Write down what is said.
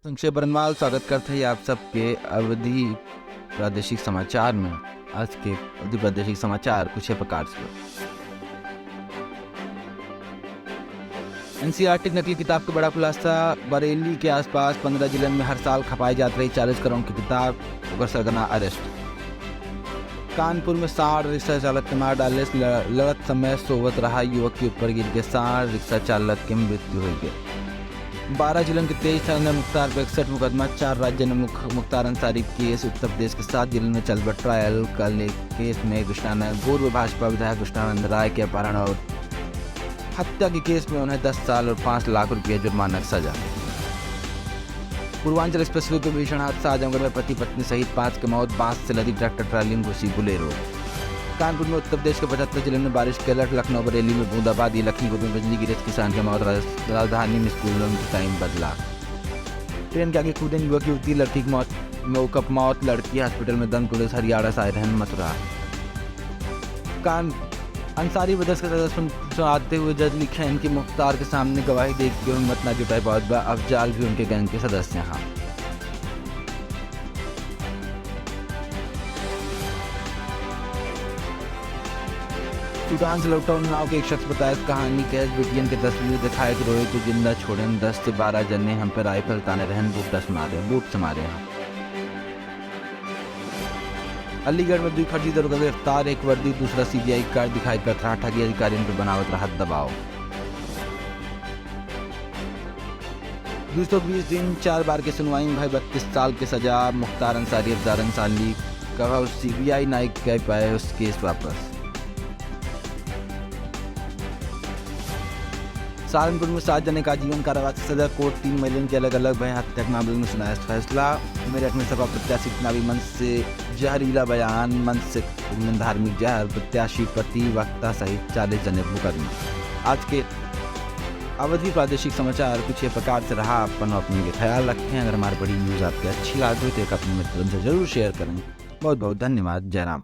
संक्षेप बरनवाल स्वागत करते हैं आप सबके अवधि प्रादेशिक समाचार में। आज के अवधि प्रादेशिक समाचार कुछ है प्रकार से। एनसीईआरटी नकली किताब का बड़ा खुलासा। बरेली के आसपास 15 जिलों में हर साल खपाई जाती रही 40 करोड़ की किताब, होकर सरगना अरेस्ट। कानपुर में साढ़ रिक्शा चालक के मार डालने से लड़त समय सोवत रहा युवक के ऊपर गिर के साढ़ रिक्शा चालक की मृत्यु हुई गई। 12 जिलों के 23 थाने मुख्तार पर 61 मुकदमा, 4 राज्य ने मुख्तार अंसारी केस। उत्तर प्रदेश के 7 जिलों में चल रहा ट्रायल। कल केस में कृष्णानंद पूर्व भाजपा विधायक कृष्णानंद राय के अपहरण और हत्या के केस में उन्हें 10 साल और 5 लाख रुपये जुर्माना की सजा। पूर्वांचल एक्सप्रेसवे पर भीषण हादसा, आजमगढ़ में पति पत्नी सहित 5 की मौत, बांस से लदी ट्रैक्टर ट्राली में घुसी बुलेरो। कानपुर में उत्तर प्रदेश के 75 जिलों में बारिश के अलर्ट। लखनऊ बरेली में बूंदाबांदी, लखीमपुर में बिजली गिरे किसान की मौत। राजधानी में स्कूलों में टाइम बदला। ट्रेन के आगे कूदे युवक युवती, लड़की की मौत। लड़की हॉस्पिटल में दम तोड़े। हरियाणा से आए रहन मथुरा। अंसारी ब्रदर्स के सदस्य सुनाते हुए जज लिखे इनकी मुख्तार के सामने गवाही देखते हुए हिम्मत न जुटाई बहुत बार। अफजाल भी उनके गैंग के सदस्य हैं। सूडान से लौटा उन्नाव के एक शख्स बताया कहानी के एसबीटीएन के तस्वीर दिखाए कि रोए तो जिंदा छोड़े। 10 से 12 जने हम पर राइफल ताने रहन बूट से मारे हैं। अलीगढ़ में 2 फर्जी दरोगा गिरफ्तार, एक वर्दी दूसरा सीबीआई कार्ड दिखाई कर रहा ठगी अधिकारियों पर बनावट रहा दबाव। 220 दिन 4 बार की सुनवाई में भाई 32 साल की सजा। मुख्तार अंसारी अफजार अंसारी कहा सीबीआई नाइक कह पाए उस केस वापस। सहारनपुर में 7 जने का जीवन कारावास की सजा। कोर्ट 3 महिलाओं के अलग अलग भय हत्या के मामले में सुनाया फैसला। मेरठ में सपा प्रत्याशी चुनावी मंच से जहरीला बयान, मंच से धार्मिक जहर, प्रत्याशी पति वक्ता सहित 40 जने मुकदमा। आज के अवधि प्रादेशिक समाचार कुछ प्रकार से रहा। अपने ख्याल रखें। अगर हमारी बड़ी न्यूज़ आपकी अच्छी लगी तो एक अपने मित्रों से जरूर शेयर करें। बहुत बहुत धन्यवाद। जय राम।